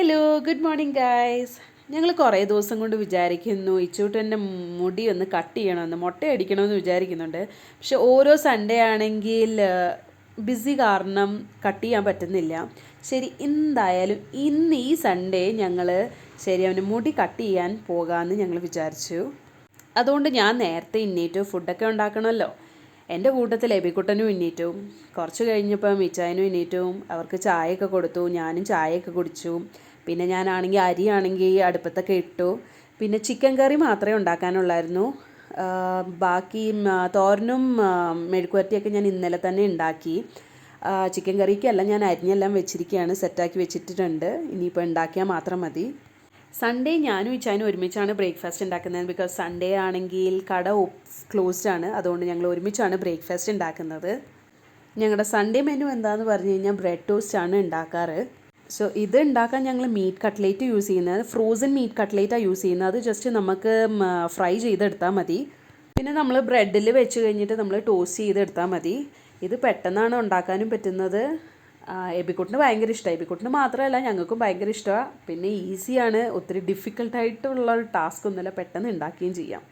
Hello good morning guys. ഞങ്ങൾ കുറേ ദിവസം കൊണ്ട് വിചാരിക്കുന്നു ഇച്ചൂട്ടൻ്റെ മുടി ഒന്ന് കട്ട് ചെയ്യണമെന്ന്, മുട്ടയടിക്കണമെന്ന് വിചാരിക്കുന്നുണ്ട്. പക്ഷെ ഓരോ സൺഡേ ആണെങ്കിൽ ബിസി കാരണം കട്ട് ചെയ്യാൻ പറ്റുന്നില്ല. ശരി, എന്തായാലും ഇന്ന് ഈ സൺഡേ ഞങ്ങൾ അവന് മുടി കട്ട് ചെയ്യാൻ പോകാമെന്ന് ഞങ്ങൾ വിചാരിച്ചു. അതുകൊണ്ട് ഞാൻ നേരത്തെ എണീറ്റു, ഫുഡൊക്കെ ഉണ്ടാക്കണമല്ലോ. എൻ്റെ കൂട്ടത്തിൽ എബിക്കുട്ടനും എണീറ്റു. കുറച്ച് കഴിഞ്ഞപ്പോൾ മിച്ചായനും എണീറ്റു. അവർക്ക് ചായയൊക്കെ കൊടുത്തു, ഞാനും ചായയൊക്കെ കുടിച്ചു. പിന്നെ ഞാനാണെങ്കിൽ അരിയാണെങ്കിൽ അടുപ്പത്തൊക്കെ ഇട്ടു. പിന്നെ ചിക്കൻ കറി മാത്രമേ ഉണ്ടാക്കാനുള്ളായിരുന്നു. ബാക്കി തോരനും മെഴുക്കുവരട്ടിയൊക്കെ ഞാൻ ഇന്നലെ തന്നെ ഉണ്ടാക്കി. ചിക്കൻ കറിക്കല്ല, ഞാൻ അരിഞ്ഞെല്ലാം വെച്ചിരിക്കുകയാണ്, സെറ്റാക്കി വെച്ചിട്ടുണ്ട്. ഇനിയിപ്പോൾ ഉണ്ടാക്കിയാൽ മാത്രം മതി. സൺഡേ ഞാനും ഇച്ചാനും ഒരുമിച്ചാണ് ബ്രേക്ക്ഫാസ്റ്റ് ഉണ്ടാക്കുന്നത്. ബിക്കോസ് സൺഡേ ആണെങ്കിൽ കട ക്ലോസ്ഡ് ആണ്. അതുകൊണ്ട് ഞങ്ങൾ ഒരുമിച്ചാണ് ബ്രേക്ക്ഫാസ്റ്റ് ഉണ്ടാക്കുന്നത്. ഞങ്ങളുടെ സൺഡേ മെനു എന്താണെന്ന് പറഞ്ഞു കഴിഞ്ഞാൽ ബ്രെഡ് ടോസ്റ്റ് ആണ് ഉണ്ടാക്കാറ്. സോ ഇത് ഉണ്ടാക്കാൻ ഞങ്ങൾ മീറ്റ് കട്ട്ലേറ്റ് യൂസ് ചെയ്യുന്നത്, ഫ്രോസൺ മീറ്റ് കട്ട്ലേറ്റാണ് യൂസ് ചെയ്യുന്നത്. അത് ജസ്റ്റ് നമുക്ക് ഫ്രൈ ചെയ്തെടുത്താൽ മതി. പിന്നെ നമ്മൾ ബ്രെഡിൽ വെച്ച് കഴിഞ്ഞിട്ട് നമ്മൾ ടോസ്റ്റ് ചെയ്തെടുത്താൽ മതി. ഇത് പെട്ടെന്നാണ് ഉണ്ടാക്കാനും പറ്റുന്നത്. എബിക്കുട്ടിന് ഭയങ്കര ഇഷ്ടമാണ്. എബിക്കുട്ടിന് മാത്രമല്ല, ഞങ്ങൾക്കും ഭയങ്കര ഇഷ്ടമാണ്. പിന്നെ ഈസിയാണ്, ഒത്തിരി ഡിഫിക്കൽട്ടായിട്ടുള്ള ഒരു ടാസ്ക് ഒന്നുമില്ല, പെട്ടെന്ന് ഉണ്ടാക്കുകയും ചെയ്യാം.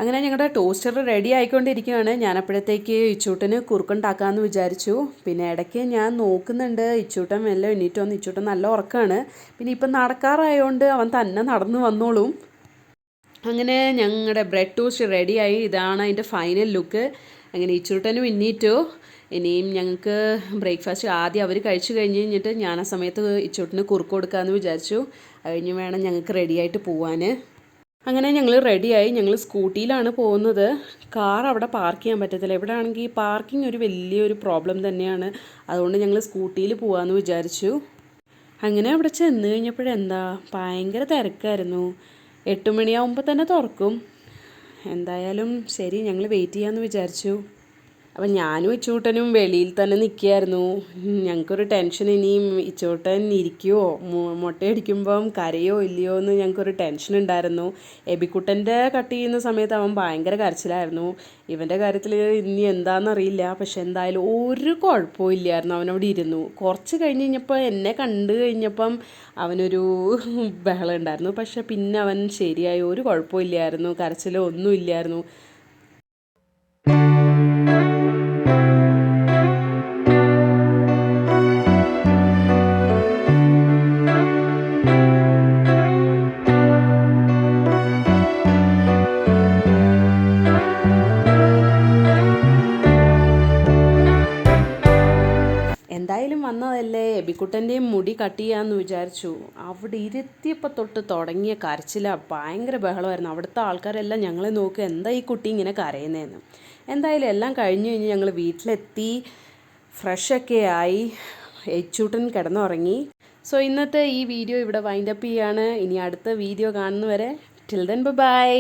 അങ്ങനെ ഞങ്ങളുടെ ടോസ്റ്റർ റെഡി ആയിക്കൊണ്ടിരിക്കുകയാണ്. ഞാനപ്പോഴത്തേക്ക് ഇച്ചൂട്ടന് കുറുക്കുണ്ടാക്കാമെന്ന് വിചാരിച്ചു. പിന്നെ ഇടയ്ക്ക് ഞാൻ നോക്കുന്നുണ്ട് ഇച്ചൂട്ടൻ എല്ലാം എണീറ്റോന്ന്. ഇച്ചൂട്ടൻ നല്ല ഉറക്കമാണ്. പിന്നെ ഇപ്പം നടക്കാറായതുകൊണ്ട് അവൻ തന്നെ നടന്നു വന്നോളും. അങ്ങനെ ഞങ്ങളുടെ ബ്രെഡ് ടോസ്റ്റ് റെഡിയായി. ഇതാണ് അതിൻ്റെ ഫൈനൽ ലുക്ക്. അങ്ങനെ ഇച്ചൂട്ടനും എണീറ്റു. ഇനിയും ഞങ്ങൾക്ക് ബ്രേക്ക്ഫാസ്റ്റ് ആദ്യം അവർ കഴിച്ചു കഴിഞ്ഞിട്ട് ഞാൻ ആ സമയത്ത് ഇച്ചൂട്ടന് കുറുക്ക് കൊടുക്കാമെന്ന് വിചാരിച്ചു. കഴിഞ്ഞ് വേണം ഞങ്ങൾക്ക് റെഡിയായിട്ട് പോവാൻ. അങ്ങനെ ഞങ്ങൾ റെഡിയായി. ഞങ്ങൾ സ്കൂട്ടിയിലാണ് പോകുന്നത്. കാർ അവിടെ പാർക്ക് ചെയ്യാൻ പറ്റത്തില്ല. ഇവിടെ ആണെങ്കിൽ പാർക്കിംഗ് ഒരു വലിയൊരു പ്രോബ്ലം തന്നെയാണ്. അതുകൊണ്ട് ഞങ്ങൾ സ്കൂട്ടിയിൽ പോകാമെന്ന് വിചാരിച്ചു. അങ്ങനെ അവിടെ ചെന്ന് കഴിഞ്ഞപ്പോഴെന്താ ഭയങ്കര തിരക്കായിരുന്നു. 8 മണിയാകുമ്പോൾ തന്നെ തുറക്കും. എന്തായാലും ശരി, ഞങ്ങൾ വെയിറ്റ് ചെയ്യാമെന്ന് വിചാരിച്ചു. അപ്പം ഞാനും ഇച്ചൂട്ടനും വെളിയിൽ തന്നെ നിൽക്കുകയായിരുന്നു. ഞങ്ങൾക്കൊരു ടെൻഷൻ, ഇനിയും ഇച്ചൂട്ടൻ ഇരിക്കുമോ, മുട്ടയടിക്കുമ്പം കരയോ ഇല്ലയോ എന്ന് ഞങ്ങൾക്കൊരു ടെൻഷൻ ഉണ്ടായിരുന്നു. എബിക്കുട്ടൻ്റെ കട്ട് ചെയ്യുന്ന സമയത്ത് അവൻ ഭയങ്കര കരച്ചിലായിരുന്നു. ഇവൻ്റെ കാര്യത്തിൽ ഇനി എന്താണെന്നറിയില്ല. പക്ഷെ എന്തായാലും ഒരു കുഴപ്പവും ഇല്ലായിരുന്നു. അവനവിടെ ഇരുന്നു. കുറച്ച് കഴിഞ്ഞ് കഴിഞ്ഞപ്പോൾ എന്നെ കണ്ടു കഴിഞ്ഞപ്പം അവനൊരു ബഹളം ഉണ്ടായിരുന്നു. പക്ഷെ പിന്നെ അവൻ ശരിയായി, ഒരു കുഴപ്പവും ഇല്ലായിരുന്നു, കരച്ചിലോ ഒന്നും ഇല്ലായിരുന്നു. എന്തായാലും വന്നതല്ലേ, എബിക്കുട്ടൻ്റെയും മുടി കട്ട് ചെയ്യാമെന്ന് വിചാരിച്ചു. അവിടെ ഇരുത്തിയപ്പോൾ തൊട്ട് തുടങ്ങിയ കരച്ചിലാണ്, ഭയങ്കര ബഹളമായിരുന്നു. അവിടുത്തെ ആൾക്കാരെല്ലാം ഞങ്ങളെ നോക്കുക, എന്താ ഈ കുട്ടി ഇങ്ങനെ കരയുന്നതെന്ന്. എന്തായാലും എല്ലാം കഴിഞ്ഞ് കഴിഞ്ഞ് ഞങ്ങൾ വീട്ടിലെത്തി, ഫ്രഷൊക്കെ ആയി. എച്ചൂട്ടൻ കിടന്നുറങ്ങി. സോ ഇന്നത്തെ ഈ വീഡിയോ ഇവിടെ വൈൻഡപ്പ് ചെയ്യാണ്. ഇനി അടുത്ത വീഡിയോ കാണുന്നവരെ ടിൽ ദെൻ ബൈ.